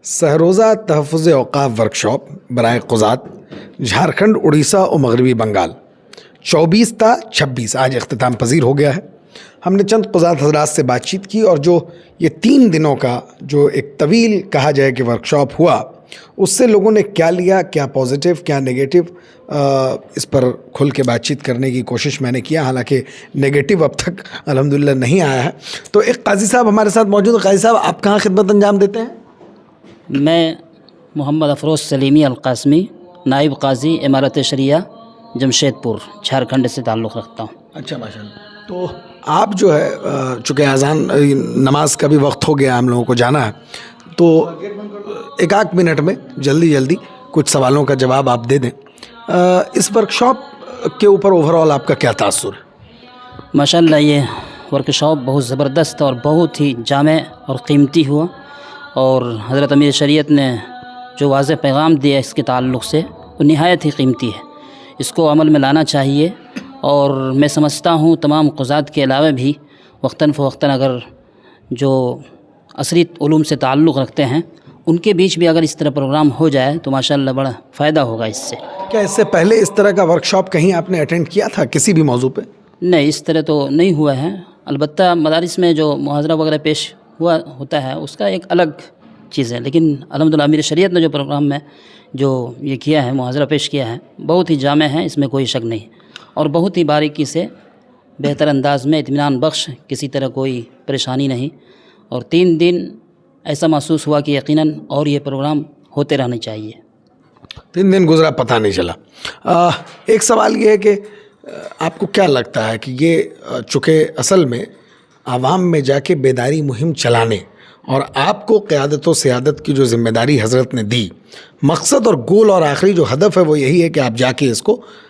सहरोज़ा तहफ़्फ़ुज़ औक़ाफ़ workshop बराए क़ुज़ात झारखंड, उड़ीसा और मगरबी बंगाल 24 ता 26 आज इख्तिताम पजीर हो गया है। हमने चंद क़ुज़ात हज़रात से बातचीत की और जो ये 3 दिनों का जो एक तवील कहा जाए कि वर्कशॉप हुआ, उससे लोगों ने क्या लिया, क्या पॉजिटिव क्या नेगेटिव, इस पर खुल के बातचीत करने की कोशिश मैंने किया। हालांकि नेगेटिव अब तक अल्हम्दुलिल्लाह नहीं आया है। तो एक काजी साहब हमारे साथ मौजूद है। काजी साहब, आप कहाँ खिदमत अंजाम देते हैं? मैं मोहम्मद अफरोज़ सलीमी अलकासमी, नाइब काजी इमारत शरिया जमशेदपुर झारखंड से ताल्लुक़ रखता हूँ। अच्छा, माशाल्लाह। तो आप जो है चूँकि अज़ान नमाज का भी वक्त हो गया, हम लोगों को जाना है, तो एक आध मिनट में जल्दी कुछ सवालों का जवाब आप दे दें। इस वर्कशॉप के ऊपर ओवरऑल आपका क्या तासुर है? माशाल्लाह ये वर्कशॉप बहुत ज़बरदस्त और बहुत ही जामे और कीमती हुआ, और हज़रत अमीर शरीयत ने जो वाज़ेह पैगाम दिया इसके ताल्लुक़ से वो निहायत ही कीमती है। इसको अमल में लाना चाहिए। और मैं समझता हूँ तमाम क़ुज़ात के अलावा भी वक्तन फ़वक्तन अगर जो असरी उलूम से ताल्लुक़ रखते हैं उनके बीच भी अगर इस तरह प्रोग्राम हो जाए तो माशाल्लाह बड़ा फ़ायदा होगा इससे। क्या इससे पहले इस तरह का वर्कशॉप कहीं आपने अटेंड किया था किसी भी मौजू पे? नहीं, इस तरह तो नहीं हुआ है। अलबत्ता मदारिस में जो मुहाज़रा वगैरह पेश हुआ होता है उसका एक अलग चीज़ है, लेकिन अल्हम्दुलिल्लाह अमीर शरीयत ने जो प्रोग्राम में जो ये किया है, मुहाज़रा पेश किया है, बहुत ही जामे है, इसमें कोई शक नहीं, और बहुत ही बारीकी से बेहतर अंदाज में इत्मीनान बख्श, किसी तरह कोई परेशानी नहीं। और 3 दिन ऐसा महसूस हुआ कि यकीनन और ये प्रोग्राम होते रहने चाहिए। 3 दिन गुजरा पता नहीं चला। एक सवाल ये है कि आपको क्या लगता है कि ये चूँकि असल में आवाम में जाके बेदारी मुहिम चलाने और आपको क़यादत व सियादत की जो ज़िम्मेदारी हज़रत ने दी, मकसद और गोल और आखिरी जो हदफ है वो यही है कि आप जाके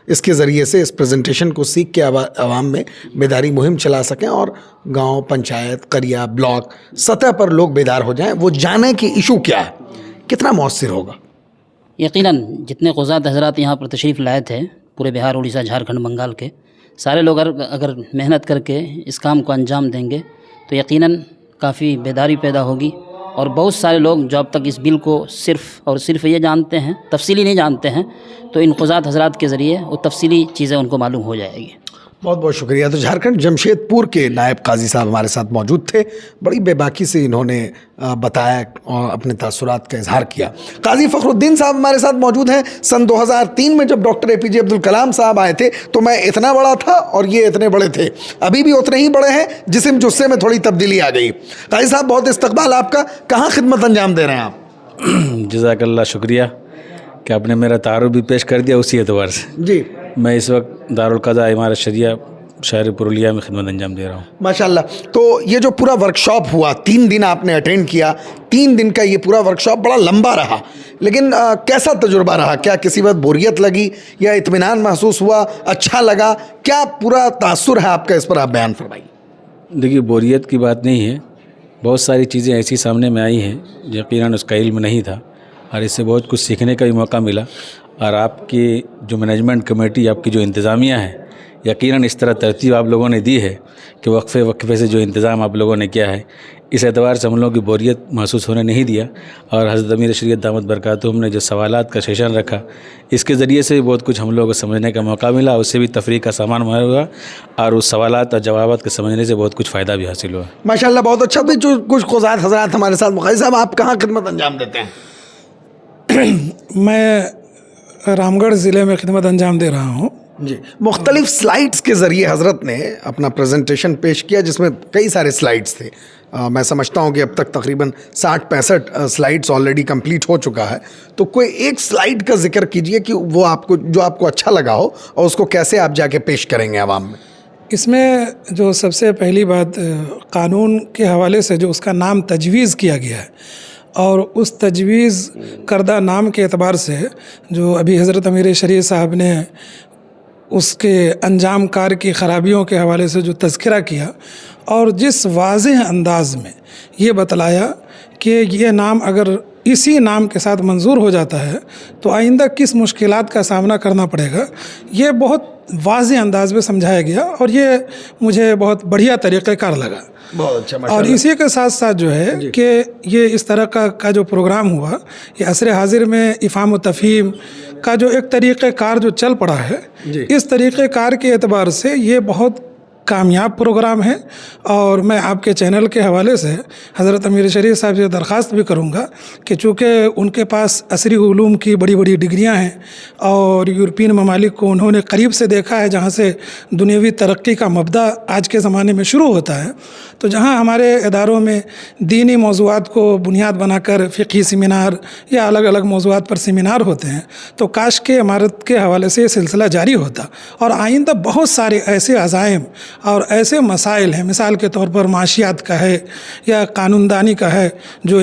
इसके ज़रिए से इस प्रेजेंटेशन को सीख के आवाम में बेदारी मुहिम चला सकें और गांव, पंचायत, करिया, ब्लॉक सतह पर लोग बेदार हो जाएं, वो जाने कि इशू क्या है। कितना मौसर होगा? यकीनन जितने क़ुज़ात हज़रात यहाँ पर तशरीफ़ लाए थे पूरे बिहार, उड़ीसा, झारखंड, बंगाल के सारे लोग अगर मेहनत करके इस काम को अंजाम देंगे तो यकीनन काफ़ी बेदारी पैदा होगी। और बहुत सारे लोग जो अब तक इस बिल को सिर्फ़ और सिर्फ ये जानते हैं, तफसीली नहीं जानते हैं, तो इन क़ुज़ात हज़रात के ज़रिए वो तफसीली चीज़ें उनको मालूम हो जाएगी। बहुत बहुत शुक्रिया। तो झारखंड जमशेदपुर के नायब काजी साहब हमारे साथ मौजूद थे। बड़ी बेबाकी से इन्होंने बताया और अपने तासुरात का इजहार किया। काजी फ़खरुद्दीन साहब हमारे साथ मौजूद हैं। सन 2003 में जब डॉक्टर APJ अब्दुल कलाम साहब आए थे तो मैं इतना बड़ा था और ये इतने बड़े थे, अभी भी उतने ही बड़े हैं, जिस्म जुस्से में थोड़ी तब्दीली आ गई। काजी साहब, बहुत इस्तकबाल आपका। कहाँ खिदमत अंजाम दे रहे हैं आप? जज़ाकल्लाह, शुक्रिया कि आपने मेरा तारुफ भी पेश कर दिया उसी एतबार से। जी, मैं इस वक्त दारुल क़ज़ा इमारत शरिया शहर पुरुलिया में खिदमत अंजाम दे रहा हूँ। माशाल्लाह। तो ये जो पूरा वर्कशॉप हुआ, 3 दिन आपने अटेंड किया, 3 दिन का ये पूरा वर्कशॉप बड़ा लंबा रहा, लेकिन कैसा तजुर्बा रहा? क्या किसी वक्त बोरियत लगी या इत्मीनान महसूस हुआ, अच्छा लगा? क्या पूरा तासुर है आपका, इस पर आप बयान फरमाइए। देखिए, बोरियत की बात नहीं है, बहुत सारी चीज़ें ऐसी सामने में आई हैं यकीनन उसका इल्म नहीं था और इससे बहुत कुछ सीखने का भी मौका मिला। और आपकी जो मैनेजमेंट कमेटी, आपकी जो इंतज़ामिया है, यकीनन इस तरह तरतीब आप लोगों ने दी है कि वक्फे से जो इंतज़ाम आप लोगों ने किया है, इस एतबार से हम लोगों की बोरियत महसूस होने नहीं दिया। और हज़रत अमीर शरीयत दामत बरकातुहू ने जो सवालात का सेशन रखा, इसके ज़रिए से भी बहुत कुछ हम लोगों को समझने का मौका मिला, उससे भी तफरीक का सामान हुआ और उस सवालात और जवाबात के समझने से बहुत कुछ फ़ायदा भी हासिल हुआ। माशाल्लाह, बहुत अच्छा। भी जो कुछ क़ुज़ात हज़रात हमारे साथ। काजी साहब, आप कहाँ खिदमत अंजाम देते हैं? मैं रामगढ़ ज़िले में खिदमत अंजाम दे रहा हूँ। जी, मुख्तलिफ स्लाइड्स के ज़रिए हज़रत ने अपना प्रेजेंटेशन पेश किया जिसमें कई सारे स्लाइड्स थे। मैं समझता हूँ कि अब तक तकरीबन 60-65 स्लाइड्स ऑलरेडी कंप्लीट हो चुका है। तो कोई एक स्लाइड का जिक्र कीजिए कि वो आपको अच्छा लगा हो और उसको कैसे आप जाके पेश करेंगे आवाम में। इसमें जो सबसे पहली बात कानून के हवाले से जो उसका नाम तजवीज़ किया गया है और उस तजवीज़ करदा नाम के एतबार से जो अभी हज़रत अमीर शरीयत साहब ने उसके अंजाम कार की ख़राबियों के हवाले से जो तज़किरा किया और जिस वाज़ेह अंदाज़ में ये बतलाया कि ये नाम अगर इसी नाम के साथ मंजूर हो जाता है तो आइंदा किस मुश्किलात का सामना करना पड़ेगा, ये बहुत वाज़ेह अंदाज़ में समझाया गया और ये मुझे बहुत बढ़िया तरीक़ेकार लगा। بہت اچھا، ماشاء اور اللہ۔ اسی کے ساتھ ساتھ جو ہے کہ یہ اس طرح کا جو پروگرام ہوا، یہ عصر حاضر میں افہام و تفہیم کا جو ایک طریقہ کار جو چل پڑا ہے، اس طریقہ کار کے اعتبار سے یہ بہت کامیاب پروگرام ہے۔ اور میں آپ کے چینل کے حوالے سے حضرت امیر شریف صاحب سے درخواست بھی کروں گا کہ چونکہ ان کے پاس عصری علوم کی بڑی بڑی ڈگریاں ہیں اور یورپین ممالک کو انہوں نے قریب سے دیکھا ہے، جہاں سے دنیاوی ترقی کا مبدا آج کے زمانے میں شروع ہوتا ہے، تو جہاں ہمارے اداروں میں دینی موضوعات کو بنیاد بنا کر فقہی سیمینار یا الگ الگ موضوعات پر سیمینار ہوتے ہیں، تو کاش کے عمارت کے حوالے سے یہ سلسلہ جاری ہوتا اور آئندہ بہت سارے ایسے عزائم اور ایسے مسائل ہیں، مثال کے طور پر معاشیات کا ہے یا قانون دانی کا ہے جو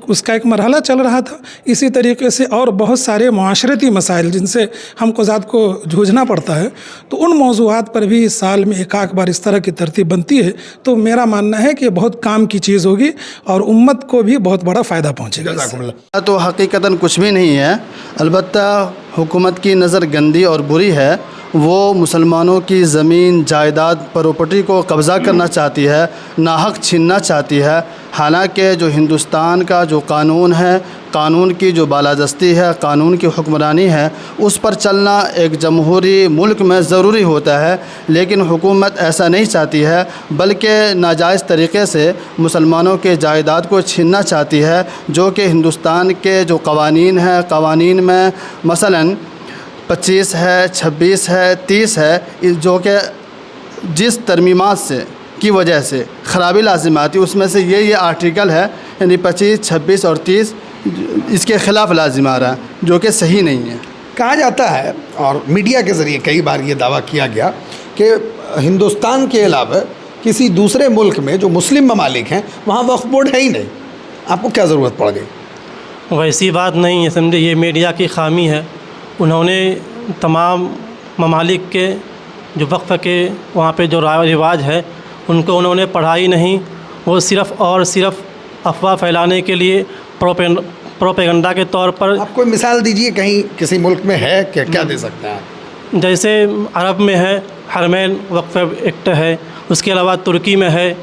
اس کا ایک مرحلہ چل رہا تھا، اسی طریقے سے اور بہت سارے معاشرتی مسائل جن سے ہم کو ذات کو جھوجنا پڑتا ہے، تو ان موضوعات پر بھی سال میں ایک آدھ بار اس طرح کی ترتیب بنتی ہے، تو میرا ماننا ہے کہ یہ بہت کام کی چیز ہوگی اور امت کو بھی بہت بڑا فائدہ پہنچے گا۔ جزاکم اللہ۔ تو حقیقتاً کچھ بھی نہیں ہے، البتہ حکومت کی نظر گندی اور بری ہے، وہ مسلمانوں کی زمین جائیداد پراپرٹی کو قبضہ کرنا چاہتی ہے، ناحق چھیننا چاہتی ہے، حالانکہ جو ہندوستان کا جو قانون ہے، قانون کی جو بالادستی ہے، قانون کی حکمرانی ہے، اس پر چلنا ایک جمہوری ملک میں ضروری ہوتا ہے، لیکن حکومت ایسا نہیں چاہتی ہے، بلکہ ناجائز طریقے سے مسلمانوں کے جائیداد کو چھیننا چاہتی ہے، جو کہ ہندوستان کے جو قوانین ہیں، قوانین میں مثلاً 25 ہے، 26 ہے، 30 ہے، جو کہ جس ترمیمات سے کی وجہ سے خرابی لازم آتی، اس میں سے یہ آرٹیکل ہے، یعنی 25، 26 اور 30 اس کے خلاف لازم آ رہا ہے، جو کہ صحیح نہیں ہے۔ کہا جاتا ہے اور میڈیا کے ذریعے کئی بار یہ دعویٰ کیا گیا کہ ہندوستان کے علاوہ کسی دوسرے ملک میں جو مسلم ممالک ہیں وہاں وقف بورڈ ہے ہی نہیں، آپ کو کیا ضرورت پڑ گئی؟ ویسی بات نہیں ہے، سمجھے، یہ میڈیا کی خامی ہے۔ انہوں نے تمام ممالک کے جو وقف کے وہاں پہ جو رواج ہے ان کو انہوں نے پڑھائی نہیں، وہ صرف اور صرف افواہ پھیلانے کے لیے پروپیگنڈا کے طور پر۔ آپ کوئی مثال دیجئے، کہیں کسی ملک میں ہے کہ کیا دے سکتے ہیں آپ؟ جیسے عرب میں ہے حرمین وقف ایکٹ ہے، اس کے علاوہ ترکی میں ہے،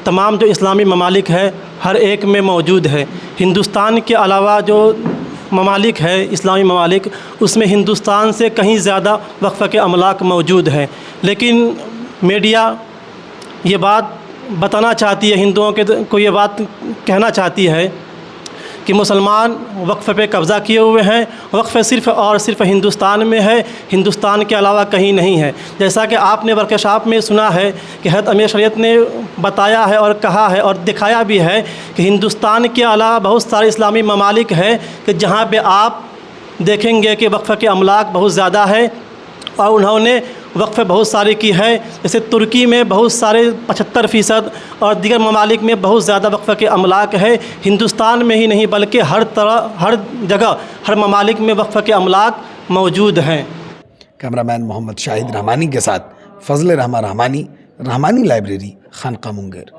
تمام جو اسلامی ممالک ہے ہر ایک میں موجود ہے۔ ہندوستان کے علاوہ جو ممالک ہے اسلامی ممالک، اس میں ہندوستان سے کہیں زیادہ وقف کے املاک موجود ہیں، لیکن میڈیا یہ بات بتانا چاہتی ہے، ہندوؤں کے کو یہ بات کہنا چاہتی ہے کہ مسلمان وقف پہ قبضہ کیے ہوئے ہیں، وقف صرف اور صرف ہندوستان میں ہے، ہندوستان کے علاوہ کہیں نہیں ہے۔ جیسا کہ آپ نے ورکشاپ میں سنا ہے کہ حضرت امیر شریعت نے بتایا ہے اور کہا ہے اور دکھایا بھی ہے کہ ہندوستان کے علاوہ بہت سارے اسلامی ممالک ہیں کہ جہاں پہ آپ دیکھیں گے کہ وقف کے املاک بہت زیادہ ہے، اور انہوں نے وقف بہت ساری کی ہے، جیسے ترکی میں بہت سارے 75% اور دیگر ممالک میں بہت زیادہ وقف کے املاک ہے۔ ہندوستان میں ہی نہیں بلکہ ہر جگہ ہر ممالک میں وقف کے املاک موجود ہیں۔ کیمرامین محمد شاہد رحمانی کے ساتھ فضل رحمان رحمانی، رحمانی لائبریری، خانقاہ منگر۔